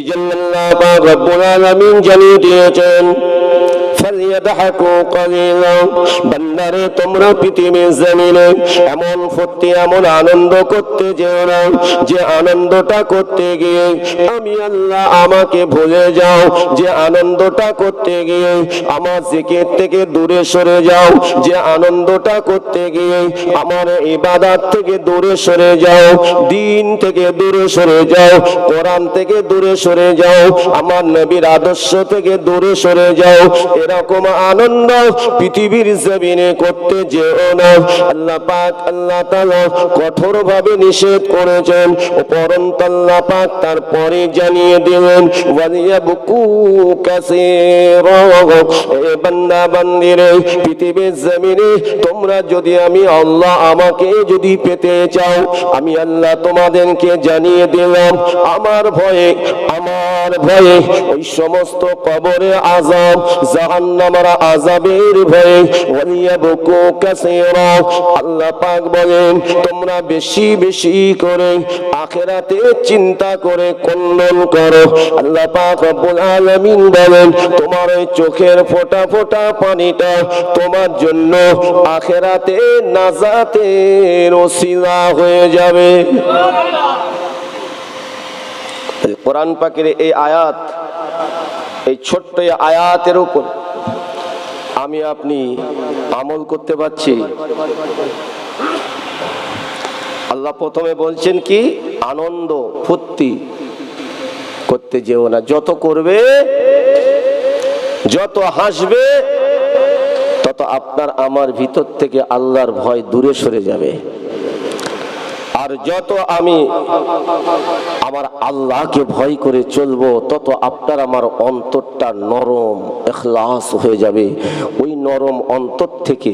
এই জন্য আল্লাহ পাক রব্বুল আলামিন জানিয়ে দিয়েছেন ফালিয়াদহাকু কালিলা, বান্দারে তোমরা পৃথিবীর জমিনে এমন ফুর্তি এমন আনন্দ করতে যেও না যে আনন্দটা করতে গিয়ে আমি আল্লাহ আমাকে ভুলে যাও, যে আনন্দটা করতে গিয়ে আমার জিকির থেকে দূরে সরে যাও, যে আনন্দটা করতে গিয়ে আমার ইবাদত থেকে দূরে সরে যাও, দিন থেকে দূরে সরে যাও, কোরআন থেকে দূরে সরে যাও, আমার নবীর আদর্শ থেকে দূরে সরে যাও, এরকম আনন্দ পৃথিবীর জমিনে করতে যেও না। আল্লাহ পাক আল্লাহ তাআলা কঠোর ভাবে নিষেধ করেছেন। উপরন্ত আল্লাহ পাক তারপরে জানিয়ে দিলেন ওয়ালিয়াবকু কাসীরা, এ বান্দা বান্দিরে পৃথিবীর জমিনে তোমরা যদি আমি আল্লাহ আমাকে যদি পেতে চাও, আমি আল্লাহ তোমাদেরকে জানিয়ে দিলাম আমার ভয়ে ওই সমস্ত কবরে আযাব জাহান্নামের আযাবের ভয়ে ওয়ালিয়াবকু কাসীরা। আল্লাহ পাক বলেন তোমরা বেশি বেশি করে আখিরাতে চিন্তা করে কল্যাণ করো। আল্লাহ পাক রব্বুল আলামিন বলেন তোমার ওই চোখের ফোঁটা ফোঁটা পানিটা তোমার জন্য আখিরাতে নাজাতের ওসিলা হয়ে যাবে। কোরআন পাকের এই আয়াত, এই ছোট্ট আয়াতের উপর আমি আপনি আমল করতে পারছি। আল্লাহ প্রথমে বলছেন কি আনন্দ ফুর্তি করতে যেও না, যত করবে যত হাসবে তত আপনার আমার ভিতর থেকে আল্লাহর ভয় দূরে সরে যাবে। আর যত আমি আমার আল্লাহকে ভয় করে চলবো তত আপনার আমার অন্তরটা নরম ইখলাস হয়ে যাবে। ওই নরম অন্তর থেকে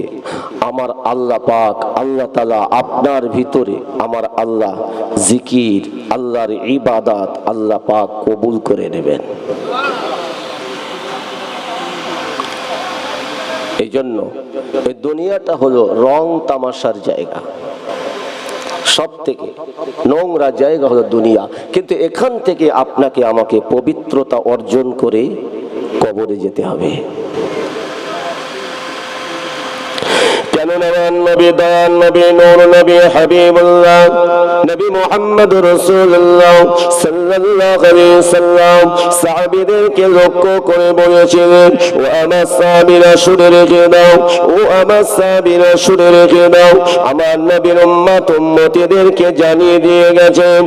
আমার আল্লাহ পাক আল্লাহ তাআলা আপনার ভিতরে আমার আল্লাহ জিকির আল্লাহর ইবাদত আল্লাহ পাক কবুল করে নেবেন। এই জন্য এই দুনিয়াটা হলো রং তামাশার জায়গা, সব থেকে নোংরা জায়গা হলো দুনিয়া। কিন্তু এখান থেকে আপনাকে আমাকে পবিত্রতা অর্জন করে কবরে যেতে হবে। কেননা নবী দয়াল নবী নূর নবী হাবিবুল্লাহ নবী মুহাম্মদ রাসূলুল্লাহ সাল্লাল্লাহু আলাইহি সাল্লাম সাহাবীদেরকে লক্ষ্য করে বলেছিলেন ও আমার সাহাবীরা শুনে রেখে দাও, ও আমার সাহাবীরা শুনে রেখে দাও। আমার নবীর উম্মত উম্মতীদেরকে জানিয়ে দিয়ে গেছেন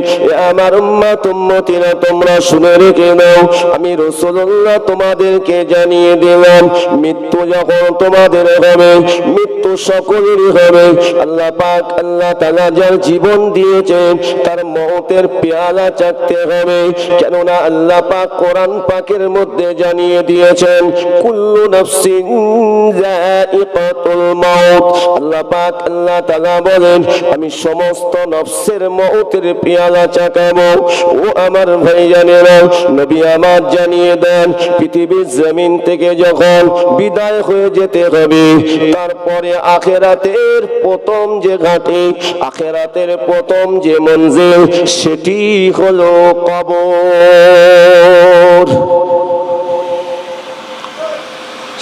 আমার উম্মত উম্মতীরা তোমরা শুনে রেখে দাও, আমি রাসূলুল্লাহ তোমাদেরকে জানিয়ে দিলাম মৃত্যু যখন তোমাদের হবে, মৃত্যু সকলেরই হবে। আল্লাহ পাক আল্লাহ তাআলা যার জীবন দিয়েছেন তার মওতের পেয়ালা চাখতে হবে। কেননা আল্লাহ পাক কোরআন পাকের মধ্যে জানিয়ে দিয়েছেন কুল্লু নাফসিন যায়িকাতুল মাউত। আল্লাহ পাক আল্লাহ তাআলা বলেন আমি সমস্ত নফসের মওতের পেয়ালা চাখাবো। ও আমার ভাইজানেরা নবী আমার জানিয়ে দেন পৃথিবীর জমিন থেকে যখন বিদায় হয়ে যেতে হবে তারপরে আখিরাতের প্রথম যে ঘাঁটি আখিরাতের প্রথম যে মঞ্জিল সেটি হলো কবর।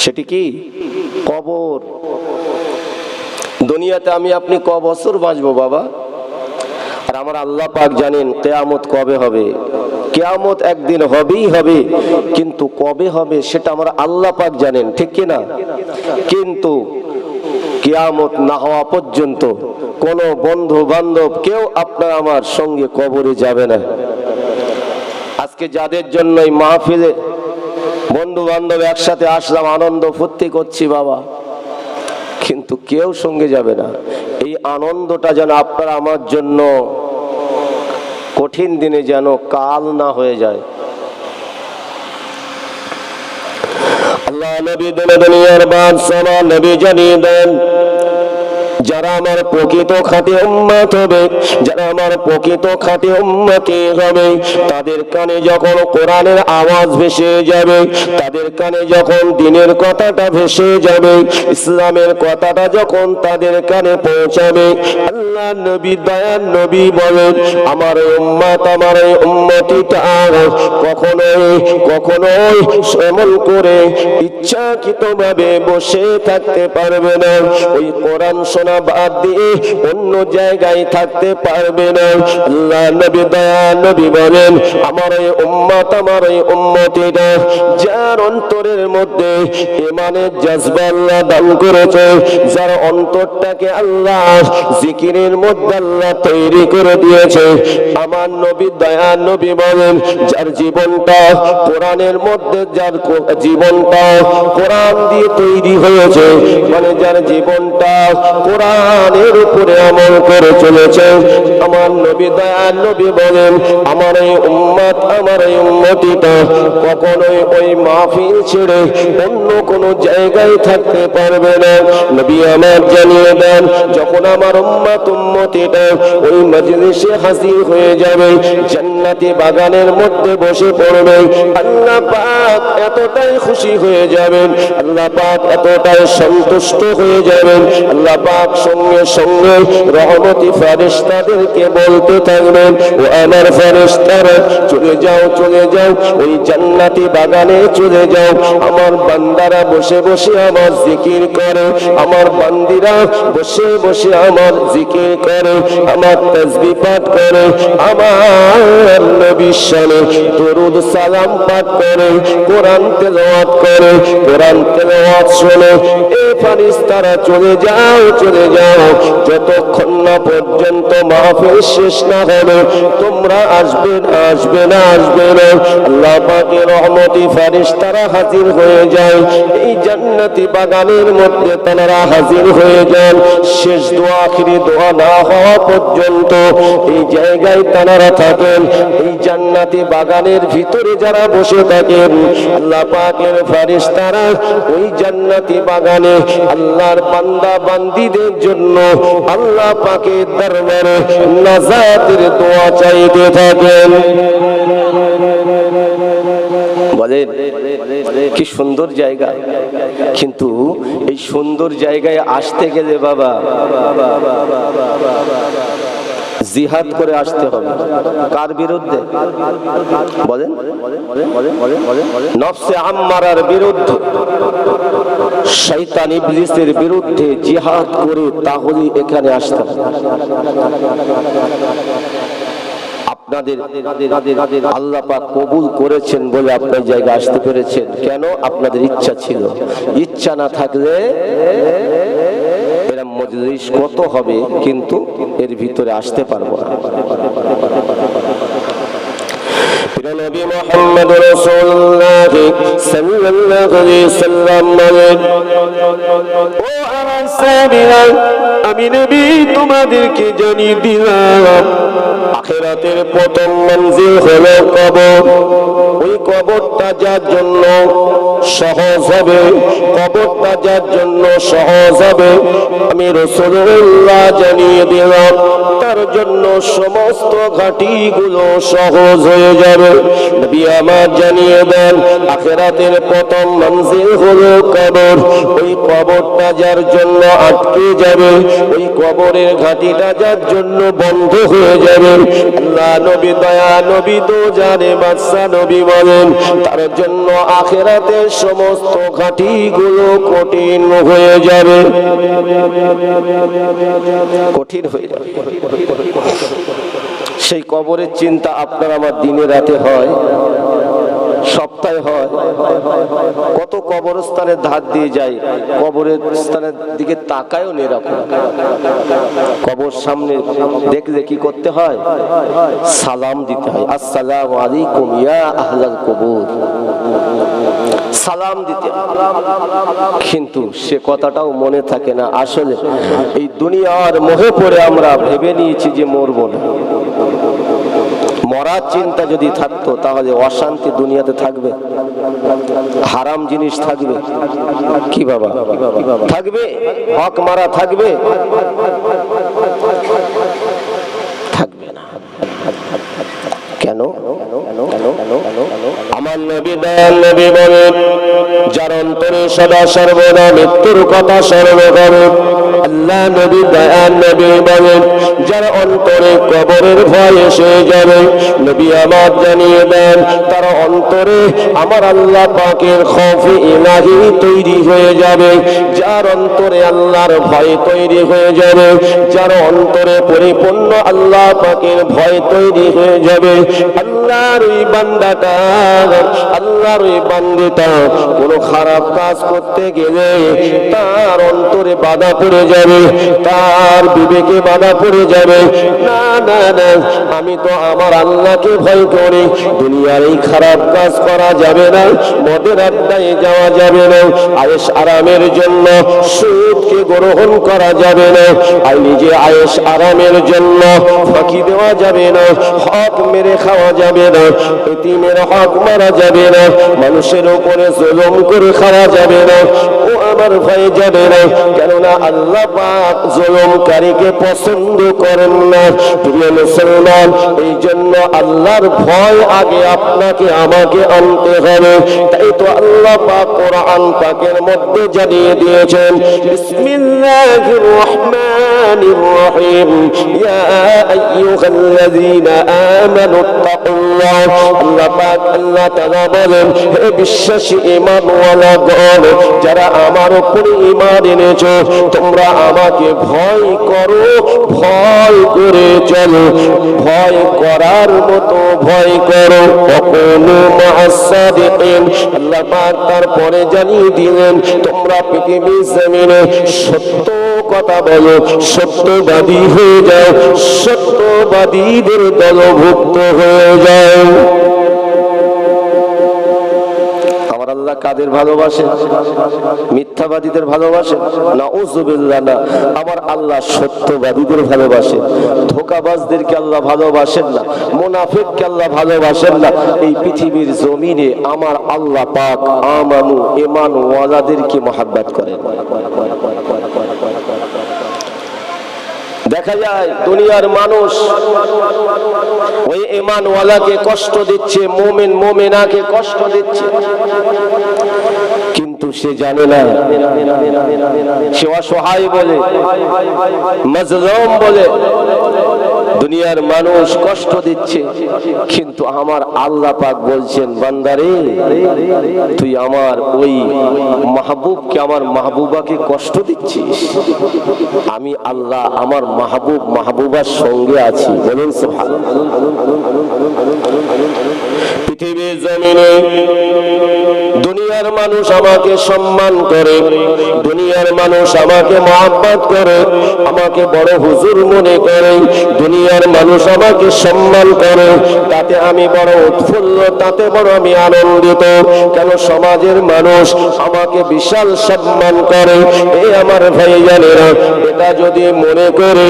সেটি কি কবর। দুনিয়াতে আমি আপনি ক বছর বাঁচবো বাবা? আর আমার আল্লাহ পাক জানেন কিয়ামত কবে হবে। কিয়ামত একদিন হবেই হবে, কিন্তু কবে হবে সেটা আমার আল্লাহ পাক জানেন, ঠিক কি না? কিন্তু কিয়ামত না হওয়া পর্যন্ত কোনো বন্ধু বান্ধব কেউ আপনার আমার সঙ্গে কবরে যাবে না। আজকে যাদের জন্য এই মাহফিলে বন্ধু বান্ধব একসাথে আসলাম, আনন্দ ফুর্তি করছি বাবা, কিন্তু কেউ সঙ্গে যাবে না। এই আনন্দটা যেন আপনার আমার জন্য কঠিন দিনে যেন কাল না হয়ে যায়। আল্লাহ নবী দুনিয়ার বাদশাহ নবী জানিয়ে দেন যারা আমার প্রকৃত খাঁটি উম্মত হবে, যারা আমার প্রকৃত খাঁটি উম্মতি হবে, তাদের কানে যখন কোরআনের আওয়াজ ভেসে যাবে, তাদের কানে যখন দ্বীনের কথাটা ভেসে যাবে, ইসলামের কথাটা যখন তাদের কানে পৌঁছাবে, আল্লাহ নবী দয়ার নবী বলেন, আমার উম্মত আমার এই উম্মতিটা কখনোই এমন করে ইচ্ছাকৃতভাবে বসে থাকতে পারবে না, ওই কোরআন শোনা বাদ দিয়ে অন্য জায়গায় থাকতে পারবে না। আল্লাহ নবী দয়া নবী বলেন, আমার এই উম্মত আমার এই উম্মতিটা যার অন্তরের মধ্যে ঈমানের জজবা আল্লাহ দান করেছে, যার অন্তরটাকে আল্লাহ জিকিরের মধ্যে আল্লাহ তৈরি করে দিয়েছে, আমার নবী দয়া নবী বলেন, যার জীবনটা কোরআনের মধ্যে, যার জীবনটা কোরআন দিয়ে তৈরি হয়েছে, মানে যার জীবনটা কোরআনের উপরে আমল করে চলেছে, আমার নবী দয়া নবী বলেন, আমার এই উম্মত আমার এই উম্মতিটা কখনোই ওই মাহফিল ছেড়ে অন্য কোন জায়গায় থাকতে পারবে না। নবী আমার জানিয়ে দেন, যখন আমার উম্মত উম্মতিটা ওই মজলিসে হাজির হয়ে যাবে, জান্নাতি বাগানের মধ্যে বসে পড়বে, আল্লাহ পাক এতটাই খুশি হয়ে যাবেন, আল্লাহ পাক এতটাই সন্তুষ্ট হয়ে যাবেন, আল্লাহ পাক সঙ্গে সঙ্গে রহমতি ফেরেশতাদেরকে বলতে থাকবেন, ও আমার ফেরেশতারা চলে যাও চলে যাও, ওই জান্নাতি বাগানে চলে যাও, আমার বান্দারা বসে বসে আমার জিকির করে, আমার বান্দিরা বসে বসে আমার জিকির করে, আমার তাসবিহ পাঠ করে, আমার নবীর শানে দরুদ সালাম পাঠ করে, কোরআন তেলাওয়াত করে, কোরআন তেলাওয়াত শুনে, এ ফেরেশতারা চলে যাও চলে যাও, যতক্ষণ না পর্যন্ত মাহফিল শেষ না হবে তোমরা আসবে না আসবে না আসবে না। আল্লাহ পাকের রহমতি ফেরেশতারা হাজির হয়ে যায়, এই জান্নাতি বাগানের মধ্যে তারা হাজির হয়ে যান, শেষ দোয়া আখিরি দোয়া না হওয়া পর্যন্ত এই জায়গায় তারা থাকেন, এই জান্নাতি বাগানের ভিতরে যারা বসে থাকেন, আল্লাহ পাকের ফেরেশতারা ওই জান্নাতি বাগানে আল্লাহর বান্দা বান্দীদের জন্য আল্লাহ পাকের দরবারে নাজাতের দোয়া চাইতে থাকেন। বলেন কি সুন্দর জায়গা, কিন্তু এই সুন্দর জায়গায় আসতে গেলে বাবা জিহাদ করে আসতে হবে। কার বিরুদ্ধে বলেন? নফসে আম্মারার বিরুদ্ধে, শয়তান ইবলিসের বিরুদ্ধে জিহাদ করে তাহলে এখানে আসতে হবে। আপনাদের আল্লাহ পাক কবুল করেছেন বলে আপনার জায়গায় আসতে পেরেছেন, কেন? আপনাদের ইচ্ছা ছিল, ইচ্ছা না থাকলে এরা মজলিস কত হবে কিন্তু এর ভিতরে আসতে পারবো না। নবী মুহাম্মদ রাসূলুল্লাহ সাল্লাল্লাহু আলাইহি ওয়াসাল্লাম বলেন, ও আমার সাহাবীরা, আমি নবী তোমাদেরকে জানিয়ে দিলাম আখিরাতের প্রথম মঞ্জিল হলো কবর। ওই কবরটা যার জন্য সহজ হবে, কবরটা যার জন্য সহজ হবে, আমি রাসূলুল্লাহ জানিয়ে দিলাম তার জন্য সমস্ত ঘাটিগুলো সহজ হয়ে যাবে। নবী আমার জানিয়ে দেন আখিরাতের প্রথম মঞ্জিল হলো কবর। ওই কবরটা যার জন্য আটকে যাবে, ওই কবরের ঘাটিটা যার জন্য বন্ধ হয়ে যাবে, আল্লাহ নবী দয়া নবী তো জানে বাদশা নবী বলেন তার জন্য আখিরাতের সমস্ত ঘাটিগুলো কঠিন হয়ে যাবে, কঠিন হয়ে যাবে। সেই কবরের চিন্তা আপনার আমার দিনে রাতে হয়, সপ্তাহে হয়। কত কবরস্থানের ধার দিয়ে যায়, কবরের স্থানের দিকে তাকায়ও নেই রাখো। কবর সামনে দেখলে কি করতে হয়? সালাম দিতে হয়, আসসালামু আলাইকুম ইয়া আহলাল কবর, সালাম দিতে। কিন্তু সে কথাটাও মনে থাকে না। আসলে এই দুনিয়ার মোহে পড়ে আমরা ভেবে নিয়েছি যে মরবো না, মরার চিন্তা যদি থাকতো তাহলে অশান্তি দুনিয়াতে থাকবে? হারাম জিনিস থাকবে কি বাবা? থাকবে? হক মারা থাকবে? থাকবে না। কেন? আমার নবী দয়াল নবী বলেন, যার অন্তরে সদা সর্বদা মৃত্যুর কথা স্মরণ করে, আল্লাহ নবী দয়াল নবী বলেন, যার অন্তরে কবরের ভয় এসে যাবে, নবী আমার জানিয়ে দেন তার অন্তরে আমার আল্লাহ পাকের খৌফে ইলাহি তৈরি হয়ে যাবে। যার অন্তরে আল্লাহর ভয় তৈরি হয়ে যাবে, যার অন্তরে পরিপূর্ণ আল্লাহ পাকের ভয় তৈরি হয়ে যাবে, আল্লাহর ওই বান্দাটা, আল্লাহর ওই বান্দিটা কোনো খারাপ কাজ করতে গেলে তার অন্তরে বাধা পড়ে যাবে, তার বিবেকে বাধা পড়ে যাবে। না না না, আমি তো আমার আল্লাহকে ভয় করি, দুনিয়ার এই খারাপ কাজ করা যাবে না, মদের আড্ডায় যাওয়া যাবে না, আয়েশ আরামের জন্য সুদকে গ্রহণ করা যাবে না, আর নিজে আয়েশ আরামের জন্য ফাঁকি দেওয়া যাবে না, হক মেরে খাওয়া যাবে না, এতিমের হক মারা যাবে না, মানুষের উপরে জুলুম করে খাওয়া যাবে না। ও আমার ভয় যাবে না, কেননা আল্লাহ পাক জুলুমকারীকে পছন্দ করেন না। প্রিয় মুসলমান, এই জন্য আল্লাহর ভয় আগে আপনাকে আমাকে আনতে হবে। তাই তো আল্লাহ পাক কোরআন পাকের মধ্যে জানিয়ে দিয়েছেন, বিসমিল্লাহির রহমানির রহিম, ইয়া আইয়ুহাল্লাযীনা আমানু তাকুল্লাহ। আল্লাহ পাক আল্লাহ তাআলা বলেন, হে বিশ্বাসী ঈমানওয়ালা গণ, যারা আমার উপরে ঈমান এনেছো, তোমরা আমাকে ভয় করো, ভয় করে চলো, ভয় করার মতো ভয় করো। ওয়াকুনু মা'আস সাদিকিন। আল্লাহ পাক তারপরে জানিয়ে দিলেন, তোমরা পৃথিবীর জমিনে সত্য কথা বলো, সত্যবাদী হয়ে যাও, সত্যবাদীদের দলভুক্ত হয়ে যাও। আমার আল্লাহ কাদের ভালোবাসেন? মিথ্যাবাদীদের ভালোবাসেন? নাউযুবিল্লাহ না, আমার আল্লাহ সত্যবাদীদের ভালোবাসেন। ধোঁকাবাজদেরকে আল্লাহ ভালোবাসেন না, মুনাফিককে আল্লাহ ভালোবাসেন না। এই পৃথিবীর জমিনে আমার আল্লাহ পাক আমানু ঈমানওয়ালাদেরকে মহব্বত করেন। দেখা যায় দুনিয়ার মানুষ ওই ঈমানওয়ালাকে কষ্ট দিচ্ছে, মুমিন মুমিনাকে কষ্ট দিচ্ছে, কিন্তু সে জানে না, সে অসহায় বলে, মাজলুম বলে দুনিয়ার মানুষ কষ্ট দিচ্ছে, কিন্তু আমার আল্লাহ পাক বলছেন, বান্দারে তুই আমার ওই মাহবুবকে, আমার মাহবুবাকে কষ্ট দিচ্ছিস, আমি আল্লাহ আমার মাহবুব মাহবুবার সঙ্গে আছি। বলুন সুবহানাল্লাহ। পৃথিবীর জমিনে দুনিয়ার মানুষ আমাকে সম্মান করে, দুনিয়ার মানুষ আমাকে মহব্বত করে, আমাকে বড় হুজুর মনে করে, দুনিয়ার মানুষ আমাকে সম্মান করে, তাতে আমি বড় উৎফুল্ল, তাতে বড় আমি আনন্দিত। কেন সমাজের মানুষ আমাকে বিশাল সম্মান করে। এই আমার ভাইজানেরা, এটা যদি মনে করে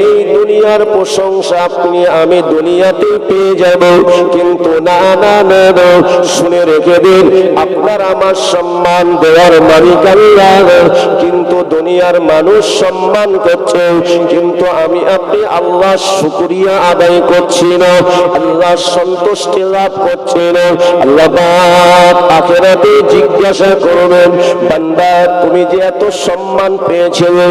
এই দুনিয়ার প্রশংসা আপনি আমি দুনিয়াতে পেয়ে যাব, কিন্তু না না না, শুনে রেখে দিন, আপনার আমার সম্মান দেওয়ার মালিক আল্লাহ, কিন্তু দুনিয়ার মানুষ সম্মান করছে, কিন্তু আমি আপনি আল্লাহ শুকরিয়া আদায় করছি না, আল্লাহ সন্তুষ্টি লাভ করছি না। আল্লাহ পাক আখিরাতে জিজ্ঞাসা করবেন, বান্দা তুমি যে এত সম্মান পেয়েছিলে,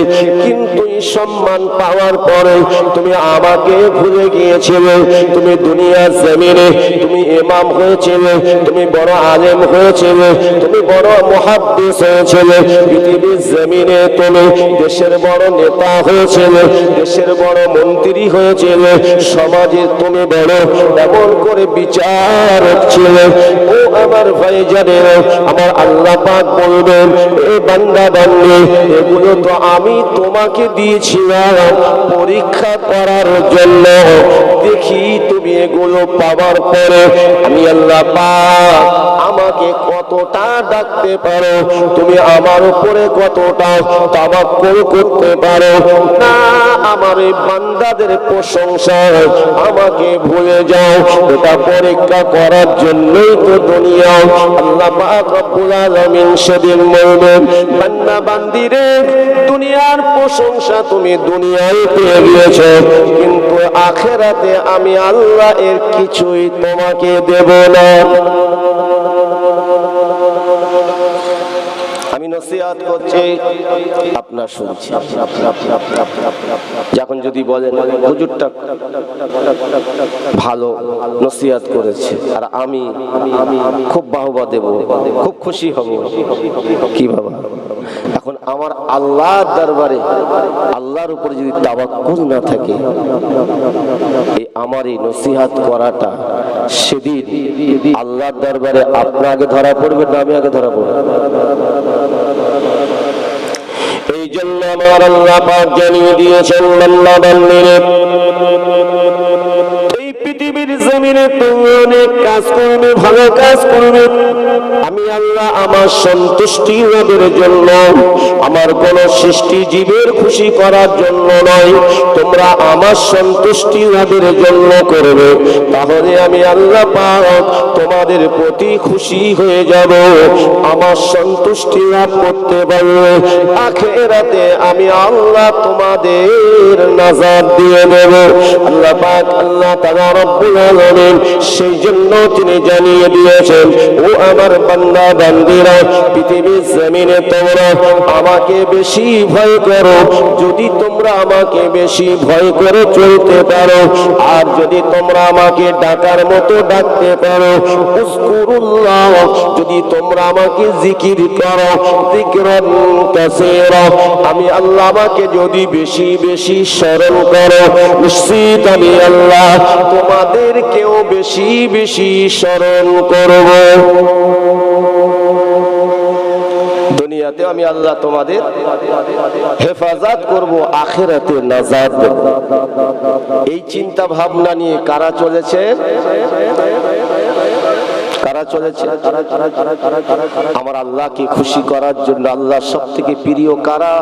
কিন্তু এই সম্মান পাওয়ার পরে তুমি আমাকে ভুলে গিয়েছিলে। তুমি দুনিয়ার জমিনে তুমি ইমাম হয়েছিলে, তুমি বড় আলেম হয়েছিলে, তুমি বড় মুহাদ্দিস হয়েছিলে, পৃথিবীর জমিনে তুমি দেশের বড় নেতা হয়েছিলে, দেশের বড় মন্ত্রী হয়েছিলে, সমাজে তুমি বড় এমন করে বিচারক ছিলে। ও আমার ভাইজানেরা, আমার আল্লাহ পাক বলবেন, এ বান্দা বান্দি, এগুলো তো আমি তোমাকে দিয়েছিলাম পরীক্ষা করার জন্য, দেখি তুমি এগুলো পাওয়ার পরে আমি আল্লাহ পাক আমাকে কতটা ডাকতে পারো, তুমি আমার উপরে কতটা তাওয়াক্কুল করতে পারো না। আমার এই বান্দাদের প্রশংসা আমাকে ভুলে যাও, এটা পরীক্ষা করার জন্যই তো দুনিয়া। আল্লাহ পাক রব্বুল আলামিন সেদিন বলবেন, বান্দা বান্দিরে, দুনিয়ার প্রশংসা তুমি দুনিয়ায় পেয়ে গিয়েছো, কিন্তু আখিরাতে আমি আল্লাহ এর কিছুই তোমাকে দেব না। আমি নসিহত করছি, আপনার শুনছি। যখন যদি বলেন হুজুরটা ভালো নসিহত করেছে আর আমি খুব বাহবা দেব, খুব খুশি হব, কি বাবা? এখন আমার আল্লাহর দরবারে আল্লাহর উপরে যদি তাওয়াক্কুল না থাকে, আমার এই নসিহত করাটা সেদিন আল্লাহর দরবারে আপনার আগে ধরা পড়বে না আমি আগে ধরা পড়ব? এই জন্য আমার আল্লাহ পাক জানিয়ে দিয়েছেন, বান্দা বান্দিরে, এই পৃথিবীর জমিনে তুমি অনেক কাজ করবে, ভালো কাজ করবে, আমি আল্লাহ আমার সন্তুষ্টি লাভের জন্য, আমার কোন সৃষ্টি জীবের খুশি করার জন্য নয়, তোমরা আমার সন্তুষ্টি লাভের জন্য করবে, তাহলে আমি আল্লাহ পাক তোমাদের প্রতি খুশি হয়ে যাব, আমার সন্তুষ্টি লাভ করতে পারবে, আখিরাতে আমি আল্লাহ তোমাদের নাজাত দিয়ে দেব। আল্লাহ পাক আল্লাহ তাআলা রব্বুল আলামিন সেই জন্য তিনি জানিয়ে দিয়েছেন, ও আমার বান্দা বান্দিরা, পৃথিবীর জমিনে তোমরা আমাকে বেশি ভয় করো, যদি তোমরা আমাকে বেশি ভয় করে চলতে পারো, আর যদি তোমরা আমাকে ডাকার মতো ডাকতে পারো, উযকুরুল্লাহ, যদি তোমরা আমাকে জিকির করো, যিকরান কাসীরা, আমি আল্লাহ আমাকে যদি বেশি বেশি স্মরণ করো, নিশ্চিত আমি আল্লাহ তোমাদেরকেও বেশি বেশি স্মরণ করব। দুনিয়াতে আমি আল্লাহ তোমাদের হেফাজত করব, আখিরাতে নাজাত দেব। এই চিন্তা ভাবনা নিয়ে কারা চলেছে? কারা চলেছে? আমার আল্লাহকে খুশি করার জন্য আল্লাহ সবথেকে প্রিয় কারা?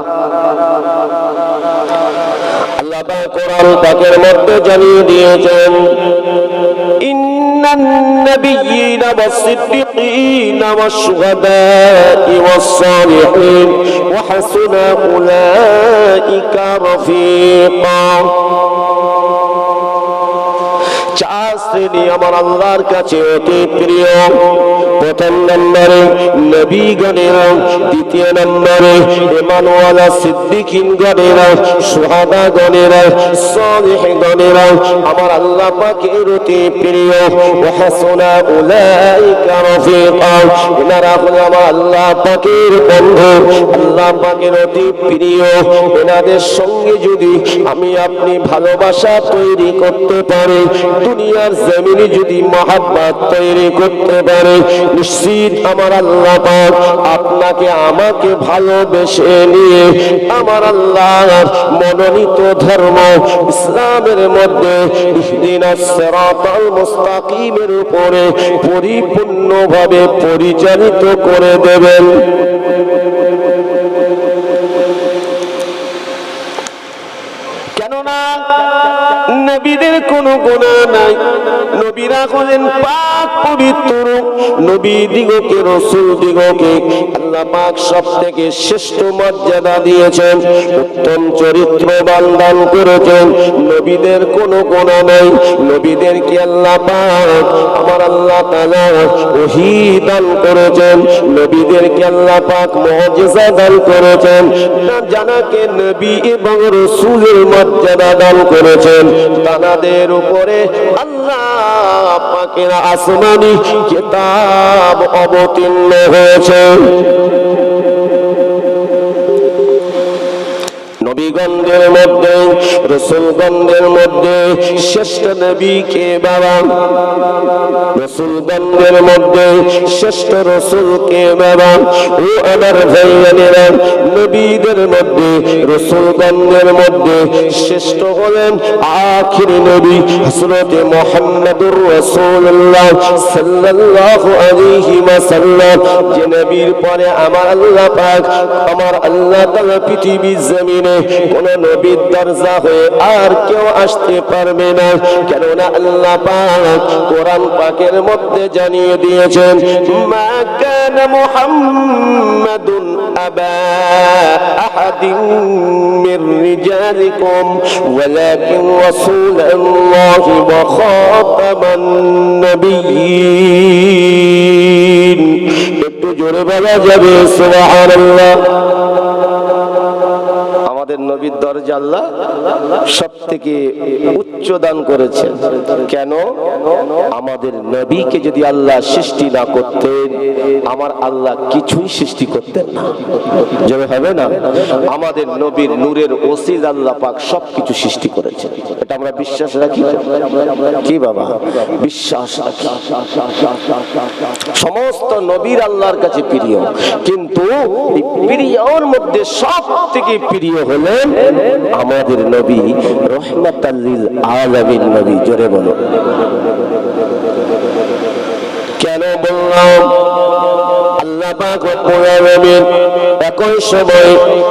আল্লাহ পাক কোরআন পাকের মধ্যে জানিয়ে দিয়েছেন, ইন্নান নাবিয়্যিনা ওয়াস-সিদ্দীকিনা ওয়াশ-শুহাদা'i ওয়াস-সালিহিন ওয়া হাসুনা উলাইকা রাফীকা। চার শ্রেণী আমার আল্লাহর কাছে অতি প্রিয়। প্রথম নম্বরে নবীগণেরা, দ্বিতীয় নম্বরে ঈমানওয়ালা সিদ্দিকীনগণেরা, শুহাদাগণেরা, সালিহগণেরা আমার আল্লাহ পাকের অতি প্রিয়। ওয়া হাসুনা উলাইকা রাফীকা, এনারা হলো আমার আল্লাহ পাকের বন্ধু, আল্লাহ পাকের অতি প্রিয়। এনাদের সঙ্গে যদি আমি আপনি ভালোবাসা তৈরি করতে পারি, দুনিয়ার জমিনে যদি মহব্বত তৈরি করতে পারে, নিশ্চিত আমার আল্লাহ পাক আপনাকে আমাকে ভালোবেসে নিয়ে আমার আল্লাহর মনোনীত ধর্ম ইসলামের মধ্যে ইহদিনাস সিরাতাল মুস্তাকিমের উপরে পরিপূর্ণভাবে পরিচালিত করে দেবেন। কেননা নবীদের কোনো গুনাহ নাই, নবীরা হলেন পাক পবিত্র, নবী দিগকে, রাসূল দিগকে আল্লাহ পাক সবথেকে শ্রেষ্ঠ মর্যাদা দিয়েছেন, উত্তম চরিত্রবান দান করেছেন। নবীদের কোনো গুনাহ নাই, নবীদেরকে আল্লাহ পাক আমার আল্লাহ তাআলা ওহী দান করেছেন, নবীদেরকে আল্লাহ পাক মুজিজা দান করেছেন, না জানাকে নবী এবং রাসূলের মর্যাদা দান করেছেন। তাদের উপরে আল্লাহ পাকের আসমানি কিতাব অবতীর্ণ হয়েছে। নবীগণদের মধ্যে, রাসূলগণদের মধ্যে শ্রেষ্ঠ নবী কে বাবা? রাসূল রসুলগণের মধ্যে শ্রেষ্ঠ রসুল কে বাবা? ও আমার ভাইয়েরা, নবীদের মধ্যে রসুলগণের মধ্যে শ্রেষ্ঠ হলেন আখির নবী হযরত মুহাম্মদুর রাসূলুল্লাহ সাল্লাল্লাহু আলাইহি ওয়াসাল্লাম। যে নবীর পরে আমার আল্লাহ পাক, আমার আল্লাহ তাআলা পৃথিবীর জমিনে কোন নবীর দরজা হয়ে আর কেউ আসতে পারবে না। কেননা আল্লাহ পাক কোরআন পাকের মধ্যে জানিয়ে দিয়েছেন, মা কানা মুহাম্মাদুন আবা আহাদিন মির রিজালিকুম ওয়ালাকিন রাসূলুল্লাহি ওয়া খাতামান নবিয়্যিন। একটু জোরে বলা যাবে সুবহানাল্লাহ। আমাদের নবীর দরজা আল্লাহ সবথেকে উচ্চ দান করেছেন। কেন? আমাদের নবীকে যদি আল্লাহ সৃষ্টি না করতেন, আমার আল্লাহ কিছুই সৃষ্টি করতেন না। যাবে হবে না? আমাদের নবীর নূরের ওসিলা আল্লাহ পাক সবকিছু সৃষ্টি করেছেন। এটা আমরা বিশ্বাস রাখি কি বাবা? বিশ্বাস রাখি। সমস্ত নবীর আল্লাহর কাছে প্রিয়, কিন্তু এই প্রিয়র মধ্যে সব থেকে প্রিয় হলেন আমাদের নবী রহমাতাল লিল আলামিন নবী। জোরে বলো। কেন বললাম? আল্লাহ পাক রব্বুল আলামিন একই সময়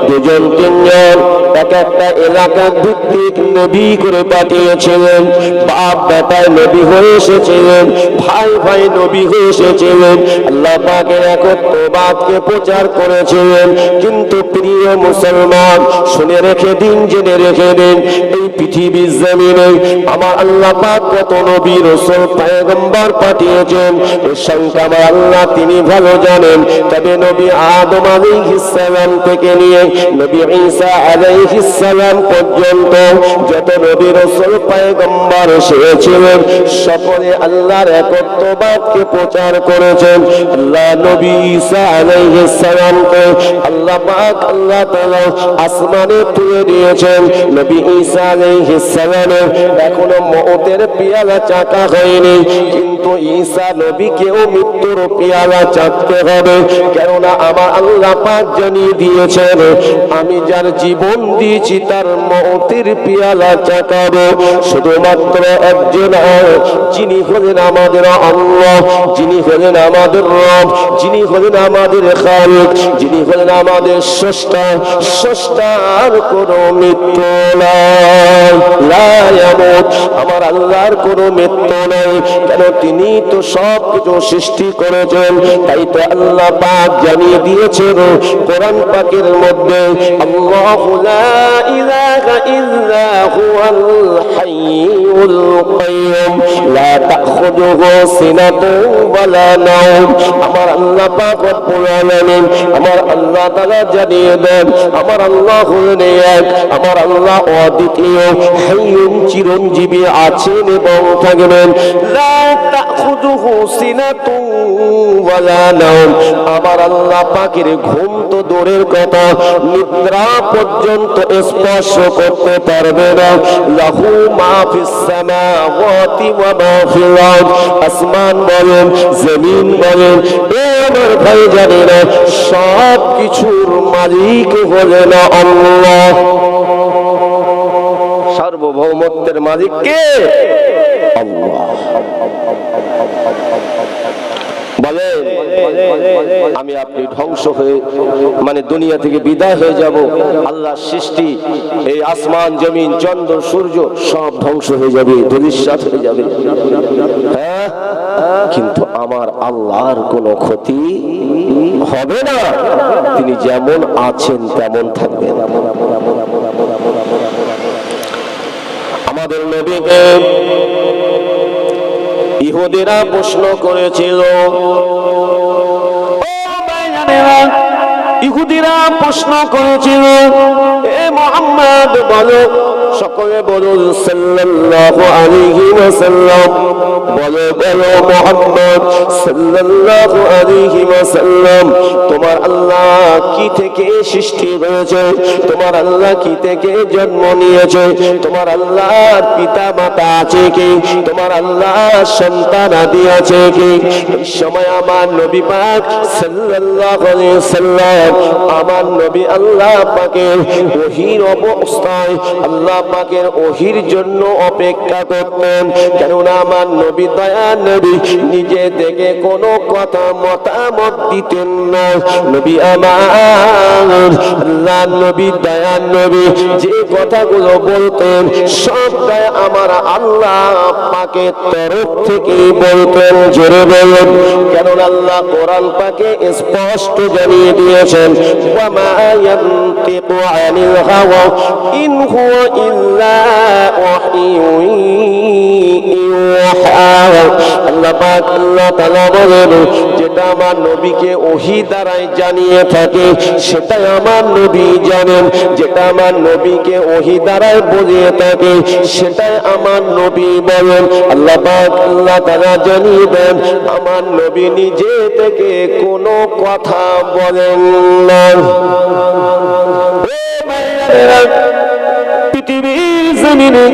দুজন তিনজন এক একটা এলাকা ভিত্তিক নবী করে পাঠিয়েছিলেন। বাপ বেটায় নবী হয়ে এসেছিলেন, ভাই ভাই নবী হয়ে এসেছিলেন। আল্লাহ পাকের একত্ববাদকে প্রচার করেছিলেন। কিন্তু প্রিয় মুসলমান, শুনে রেখে দিন, জেনে রেখে দিন, এই পৃথিবীর জমিনে আমার আল্লাহ পাক কত নবী রাসূল পয়গম্বর পাঠিয়েছেন এর সংখ্যা আমার আল্লাহ তিনি ভালো জানেন। তবে নবী আদম আলাইহিস সালাম থেকে নিয়ে নবী ঈসা আলাইহিস সালাম পর্যন্ত যত নবী রাসূল পয়গম্বর এসেছিলেন, সকলে আল্লাহর একত্ববাদকে প্রচার করেছেন। আল্লাহ নবী ঈসা আলাইহিস সালামকে আল্লাহ পাক আল্লাহ তাআলা আসমানে তুলে দিয়েছেন। নবী ঈসা আলাইহিস সালামের এখনো মওতের পেয়ালা চাকা হয়নি, কিন্তু ঈসা নবীকেও মৃত্যুর পেয়ালা চাকতে হবে। কেননা আমার আল্লাহ পাক জানিয়ে দিয়েছেন, আমি যার জীবন দিয়েছি তার মওতের পেয়ালা চাকাবো। শুধুমাত্র একজন, যিনি হলেন আমাদের আল্লাহ, যিনি হলেন আমাদের রব, যিনি হলেন আমাদের খালিক, যিনি হলেন আমাদের স্রষ্টা। স্রষ্টার কোনো মৃত্যু নাই, লা ইয়ামুত। আমার আল্লাহর কোনো মৃত্যু নাই। কেন? তিনি তো সব কিছু সৃষ্টি করেছেন। তাই তো আল্লাহ পাক জানিয়ে দিয়েছেন কোরআন পাকের মধ্যে, আল্লাহু লা ইলাহা ইল্লা হুয়াল হাইয়ুল কাইয়ুম লা তাখুযুহু সিনাতুন ওয়ালা নাওম। আমার আল্লাহ পাক রব্বুল আলামিন, আমার আল্লাহ তাআলা জানিয়ে দেন, আমার আল্লাহ হলেন এক, আমার আল্লাহ অদ্বিতীয়, হাইয়ুন চিরঞ্জীবী আছেন এবং থাকবেন। লা তাখুযুহু সিনাতুন ওয়ালা নাওম। আমার আল্লাহ পাকের ঘুম তো দূরের কথা, নিদ্রা পর্যন্ত স্পর্শ করতে পারবে না। লাহু মা ফিস সামাওয়াতি ওয়া মা ফিল আরদ। আসমান বলেন, জমিন বলেন, এ আমার ভাই জানে না, সব কিছুর মালিক হলেন আল্লাহ। সার্বভৌমত্বের মালিক কে? আল্লাহ। বলেন, আমি আপনি ধ্বংস হয়ে মানে দুনিয়া থেকে বিদায় হয়ে যাব, আল্লাহর সৃষ্টি এই আসমান জমিন চন্দ্র সূর্য সব ধ্বংস হয়ে যাবে, ধূলিসাৎ হয়ে যাবে, হ্যাঁ, কিন্তু আমার আল্লাহর কোনো ক্ষতি হবে না। তিনি যেমন আছেন তেমন থাকবেন। আমাদের নবীকে ইহুদিরা প্রশ্ন করেছিল, ইহুদিরা প্রশ্ন করেছিল, এ মুহাম্মদ বলো সকলে বলুন সাল্লাল্লাহু আলাইহি ওয়াসাল্লাম। বলো বলো মুহাম্মদ সাল্লাল্লাহু আলাইহি ওয়াসাল্লাম। তোমার আল্লাহ কি থেকে সৃষ্টি হয়েছে? তোমার আল্লাহ কি থেকে জন্ম নিয়েছে? তোমার আল্লাহর পিতা মাতা আছে কি? তোমার আল্লাহর সন্তান আদি আছে কি? এই সময় আমার নবী পাক সাল্লাল্লাহু আলাইহি ওয়াসাল্লাম, আমার নবী আল্লাহ পাকের ওহীর অবস্থায় আল্লাহ পাকের ওহীর জন্য অপেক্ষা করতেন। কেননা আমার নবী দয়া নবী নিজে থেকে কোনো কথা মতামত দিতেন না। নবী আমার আল্লাহ নবী দয়া নবী যে কথাগুলো বলতেন সবটাই আমার আল্লাহ পাকের তরফ থেকে বলতেন। জোরে বলুন। কেননা আল্লাহ কোরআন পাকে স্পষ্ট জানিয়ে দিয়েছেন ওয়ামা ইয়ানতিকু আনিল হাওয়া ইন হুয়া ইল্লা ওয়াহিয়ুন ইউহা। আল্লাহ পাক আল্লাহ তাআলা বলেন যেটা আমার নবীকে ওহী দ্বারাই জানিয়ে থাকে সেটাই আমার নবী জানেন। যেটা আমার নবীকে ওহী দ্বারাই বলিয়ে থাকে সেটাই আমার নবী বলেন। আল্লাহ পাক আল্লাহ তাআলা জানিয়ে দেন আমার নবী নিজে থেকে কোনো কথা বলেন না। পৃথিবীর জমিনে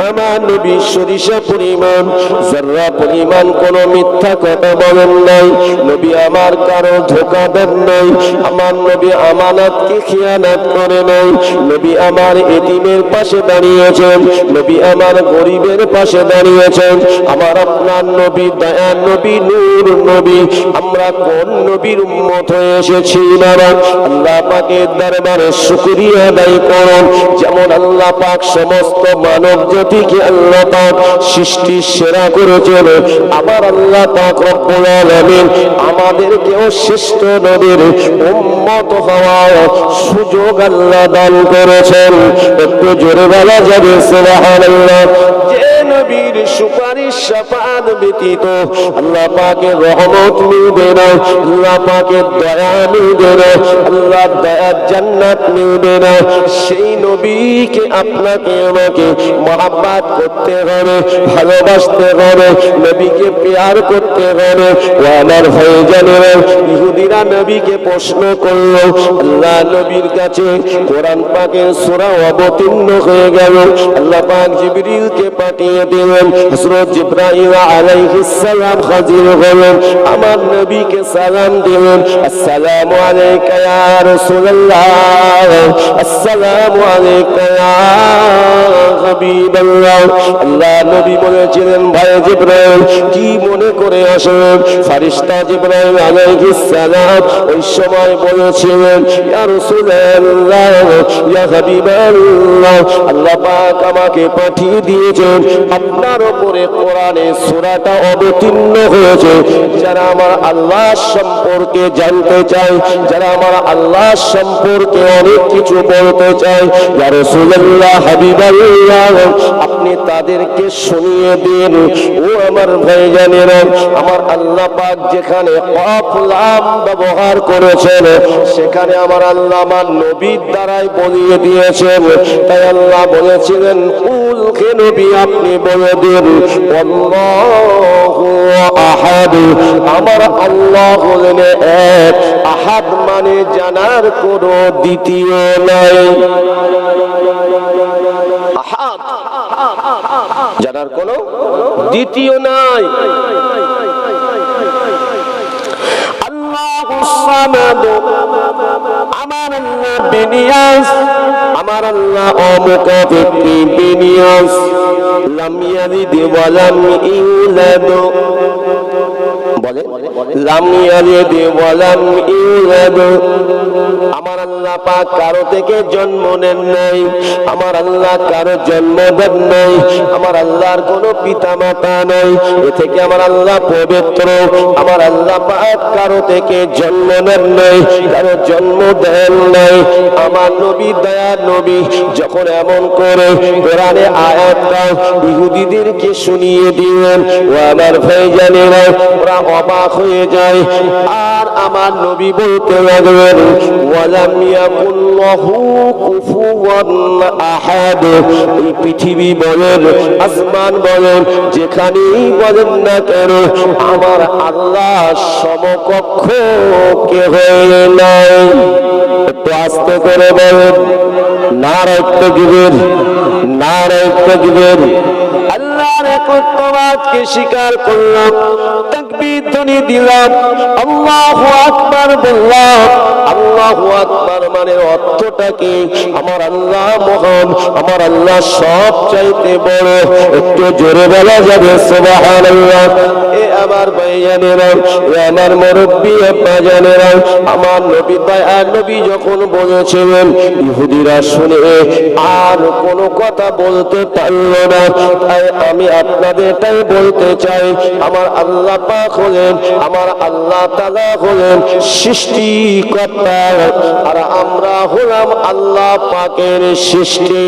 আমার নবী সরিষা পরিমাণ যারা পরিমাণ কোন মিথ্যা কথা বলেন নাই। নবী আমার কারো ধোঁকা দেন নাই। আমার নবী আমানতকে খিয়ানত করে নাই। নবী আমার এতিমের পাশে দাঁড়িয়েছেন। নবী আমার গরিবের পাশে দাঁড়িয়েছেন। আমার আপনার নবী দয়া নবী নূর নবী। আমরা কোন নবীর উম্মত হয়ে এসেছি বাবা? আল্লাহ পাকের দরবারে শুকরিয়া আদায় করুন। যেমন আল্লাহ পাক সমস্ত মানব জাতিকে আল্লাহ পাক সৃষ্টির সেরা করেছেন, আবার আল্লাহ পাক রব্বুল আলামিন আমাদেরকেও শ্রেষ্ঠ নবীর উম্মত হওয়ার সুযোগ আল্লাহ দান করেছেন। একটু জোরে বলা যাবে সুবহানাল্লাহ। যে নবীর সুপারিশ শাফাআত ব্যতীত আল্লাহ পাকের রহমত মিলবে না, আল্লাহ পাকের দয়া মিলবে না, আল্লাহর দয়ার জান্নাত মিলবে না। সেই নবীকে আপনাকে আমাকে মহব্বত করতে হবে, ভালোবাসতে হবে, নবীকে প্যার করতে হবে। ও আমার ভাইজানেরা, ইহুদিরা নবীকে প্রশ্ন করলো, আল্লাহ নবীর কাছে কোরআন পাকের সূরা অবতীর্ণ হয়ে গেল। আল্লাহ পাক জিবরিলকে পাঠিয়ে দিলেন। হযরত জিবরাইল আলাইহিস সালাম হাজির হলেন, আমার নবীকে সালাম দিলেন, আসসালামু আলাইকা ইয়া রাসূলুল্লাহ, আসসালামু আলাইকা ইয়া হাবিবাল্লাহ। আল্লাহ নবী বলেছিলেন, ভাই জিবরাইল কি মনে করে আসেন? ফেরেশতা জিবরাইল আলাইহিস সালাম ওই সময় বলেছিলেন, ইয়া রাসূলুল্লাহ, ইয়া হাবিবাল্লাহ, আল্লাহ পাক আমাকে পাঠিয়ে দিয়েছেন, আপনার উপরে কোরআনের সূরাটা অবতীর্ণ হয়েছে। যারা আমার আল্লাহ সম্পর্কে জানতে চায়, যারা আমার আল্লাহ সম্পর্কে অনেক কিছু বলতে চায়, ইয়া রাসূলুল্লাহ, হাবিবাল্লাহ, আপনি তাদেরকে শুনিয়ে দিন। ও আমার ভাইজানেরা, আমার আল্লাহ পাক যেখানে কফ লাম ব্যবহার করেছেন সেখানে আমার আল্লাহ আমার নবীর দ্বারাই বলিয়ে দিয়েছেন। তাই আল্লাহ বলেছিলেন, কুল হে নবী আপনি বলে দিন, আল্লাহু আহাদ, আমার আল্লাহ হলেন এক। আহাদ মানে জানার কোনো দ্বিতীয় নাই। আহাদ জানার কোনো দ্বিতীয় নাই। আল্লাহুস সামাদ, আমার আল্লাহ বিনিয়াস, আমার আল্লাহ অমুখাপেক্ষী বিনিয়াস। লাম ইয়ালিদ ওয়া লাম ইউলাদ, বলে লাম ইয়ালিদ ওয়া লাম ইউলাদ। আমার আল্লাহ পাক কারো থেকে জন্ম নেন নাই, আমার আল্লাহ কারো জন্ম দেন নাই, আমার আল্লাহর কোনো পিতা মাতা নাই। এ থেকে আমার আল্লাহ পবিত্র। আমার আল্লাহ পাক কারো থেকে জন্ম নেন নাই, কারো জন্ম দেন নাই। আমার নবী দয়ার নবী যখন এমন করে কোরআনে আয়াতটা ইহুদিদেরকে শুনিয়ে দিলেন, ও আমার ভাইজানেরা, ওরা অবাক অবাক হয়ে যায়। আর আমার নবী বলতে লাগলেন ওয়ালাম ইয়াকুল্লাহু কুফুওয়ান আহাদ। এই পৃথিবী বলেন, আসমান বলেন, যেখানেই বলেন না কেন, আমার আল্লাহ সমকক্ষ কেহ নাই। একটু আস্তে করে বলেন নারায়ে তাকবীর, নারায়ে তাকবীর। আল্লাহর একত্ববাদকে স্বীকার করলাম, তাকবীর ধ্বনি দিলাম, আল্লাহু আকবার বললাম। আল্লাহু আকবার মানে অর্থটা কি? আমার আল্লাহ মহান, আমার আল্লাহ সব চাইতে বড়। একটু জোরে বলা যাবে সুবহানাল্লাহ। এ আমার ভাইজানেরা, এ আমার মুরব্বি আব্বা জানেরা, আমার নবী আর নবী যখন বলেছিলেন, ইহুদিরা শুনে আর কোনো কথা বলতে পারল না। তাই আমি আপনাদেরটাই বলতে চাই, আমার আল্লাহ পাক হলেন, আমার আল্লাহ তাআলা হলেন সৃষ্টিকর্তা, আর আমরা হলাম আল্লাহ পাকের সৃষ্টি।